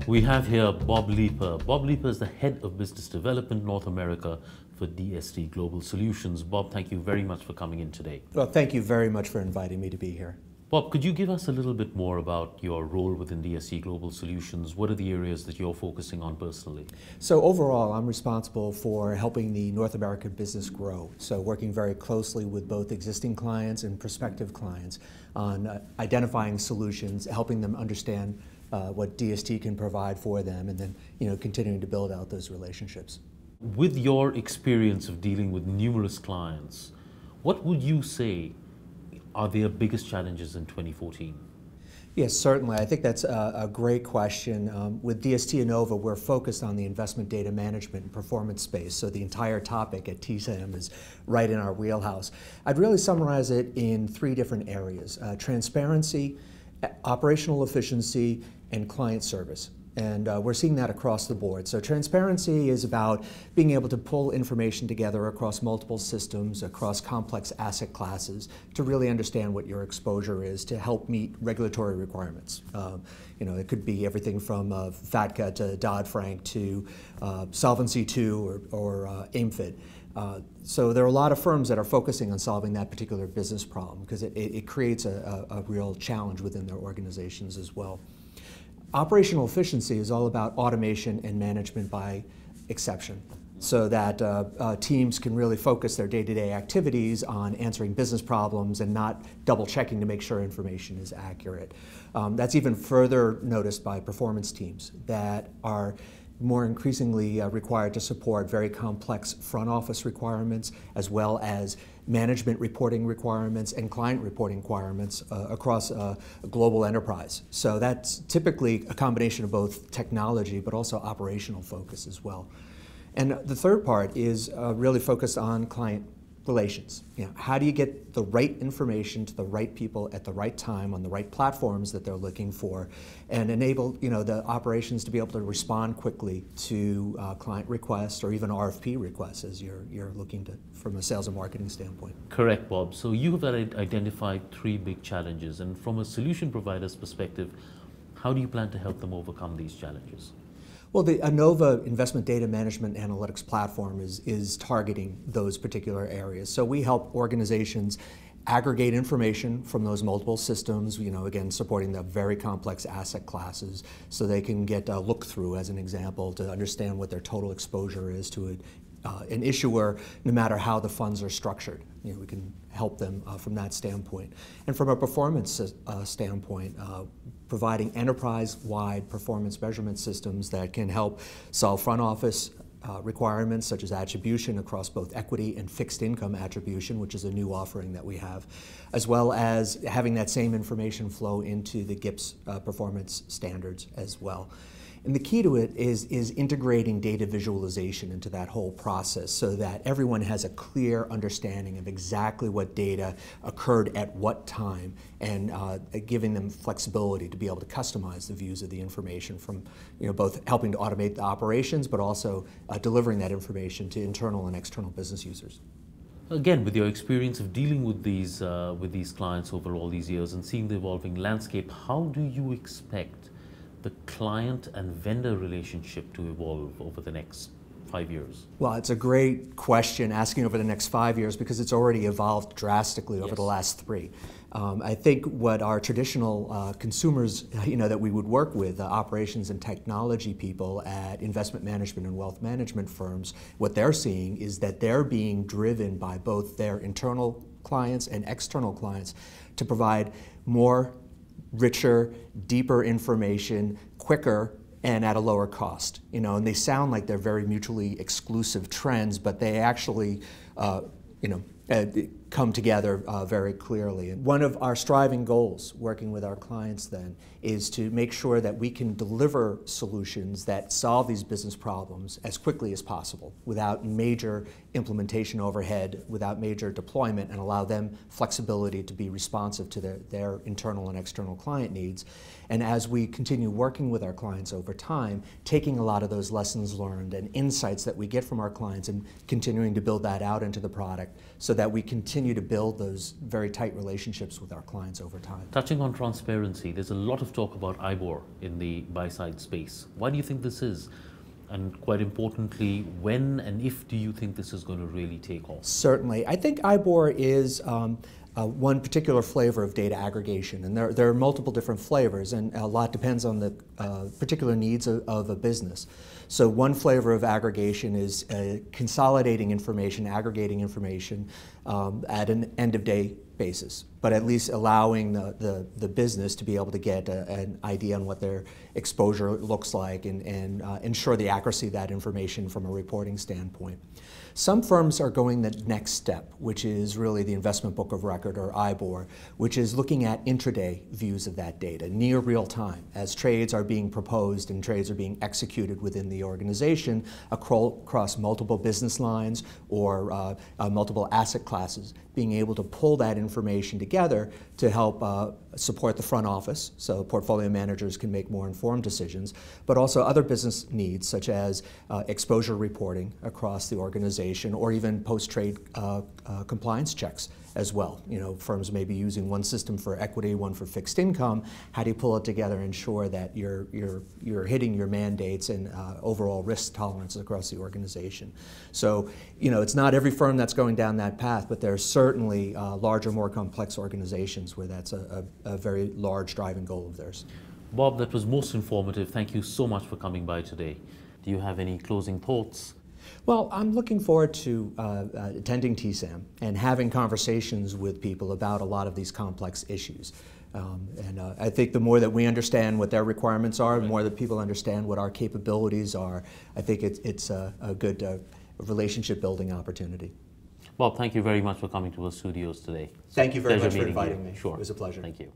We have here Bob Leeper. Bob Leeper is the Head of Business Development North America for DST Global Solutions. Bob, thank you very much for coming in today. Well, thank you very much for inviting me to be here. Bob, could you give us a little bit more about your role within DST Global Solutions? What are the areas that you're focusing on personally? So overall, I'm responsible for helping the North American business grow. So working very closely with both existing clients and prospective clients on identifying solutions, helping them understand what DST can provide for them, and then continuing to build out those relationships. With your experience of dealing with numerous clients, what would you say are their biggest challenges in 2014? Yes, certainly. I think that's a great question. With DST Innova, we're focused on the investment data management and performance space, so the entire topic at TSAM is right in our wheelhouse. I'd really summarize it in three different areas: transparency, operational efficiency, and client service. And we're seeing that across the board. So transparency is about being able to pull information together across multiple systems, across complex asset classes, to really understand what your exposure is, to help meet regulatory requirements. It could be everything from FATCA to Dodd-Frank to Solvency II or AIMFIT. So there are a lot of firms that are focusing on solving that particular business problem because it creates a real challenge within their organizations as well. Operational efficiency is all about automation and management by exception, so that teams can really focus their day-to-day activities on answering business problems and not double-checking to make sure information is accurate. That's even further noticed by performance teams that are more increasingly required to support very complex front office requirements, as well as management reporting requirements and client reporting requirements across a global enterprise. So that's typically a combination of both technology but also operational focus as well. And the third part is really focused on client relations. How do you get the right information to the right people at the right time on the right platforms that they're looking for, and enable the operations to be able to respond quickly to client requests or even RFP requests as you're looking to from a sales and marketing standpoint. Correct, Bob. So you have identified three big challenges, and from a solution provider's perspective, how do you plan to help them overcome these challenges? Well, the Innova Investment Data Management Analytics Platform is targeting those particular areas. So we help organizations aggregate information from those multiple systems, again, supporting the very complex asset classes, so they can get a look-through, as an example, to understand what their total exposure is to an issuer, no matter how the funds are structured. We can help them from that standpoint. And from a performance standpoint, providing enterprise-wide performance measurement systems that can help solve front office requirements such as attribution across both equity and fixed income attribution, which is a new offering that we have, as well as having that same information flow into the GIPS performance standards as well. And the key to it is integrating data visualization into that whole process so that everyone has a clear understanding of exactly what data occurred at what time, and giving them flexibility to be able to customize the views of the information from both helping to automate the operations but also delivering that information to internal and external business users. Again, with your experience of dealing with these clients over all these years and seeing the evolving landscape, how do you expect the client and vendor relationship to evolve over the next 5 years? Well, it's a great question, asking over the next 5 years, because it's already evolved drastically over the last 3. I think what our traditional consumers, that we would work with, operations and technology people at investment management and wealth management firms, what they're seeing is that they're being driven by both their internal clients and external clients to provide more richer, deeper information, quicker, and at a lower cost. And they sound like they're very mutually exclusive trends, but they actually, come together very clearly. And one of our striving goals, working with our clients then, is to make sure that we can deliver solutions that solve these business problems as quickly as possible, without major implementation overhead, without major deployment, and allow them flexibility to be responsive to their internal and external client needs. And as we continue working with our clients over time, taking a lot of those lessons learned and insights that we get from our clients and continuing to build that out into the product so that we continue continue to build those very tight relationships with our clients over time. Touching on transparency, there's a lot of talk about IBOR in the buy-side space. Why do you think this is? And quite importantly, when and if do you think this is going to really take off? Certainly. I think IBOR is one particular flavor of data aggregation, and there are multiple different flavors, and a lot depends on the particular needs of a business. So one flavor of aggregation is consolidating information, aggregating information at an end-of-day basis, but at least allowing the business to be able to get an idea on what their exposure looks like and ensure the accuracy of that information from a reporting standpoint. Some firms are going the next step, which is really the investment book of record, or IBOR, which is looking at intraday views of that data, near real time, as trades are being proposed and trades are being executed within the organization across multiple business lines or multiple asset classes, being able to pull that information together to help support the front office, so portfolio managers can make more informed decisions, but also other business needs such as exposure reporting across the organization, or even post-trade compliance checks as well. You know, firms may be using one system for equity, one for fixed income. How do you pull it together and ensure that you're hitting your mandates and overall risk tolerance across the organization? So, you know, it's not every firm that's going down that path, but there are certainly larger, more complex organizations where that's a very large driving goal of theirs. Bob, that was most informative. Thank you so much for coming by today. Do you have any closing thoughts? Well, I'm looking forward to attending TSAM and having conversations with people about a lot of these complex issues. I think the more that we understand what their requirements are, the more that people understand what our capabilities are, I think it's a good relationship building opportunity. Bob, thank you very much for coming to our studios today. Thank you very much for Pleasure meeting inviting you. me. Sure. It was a pleasure. Thank you.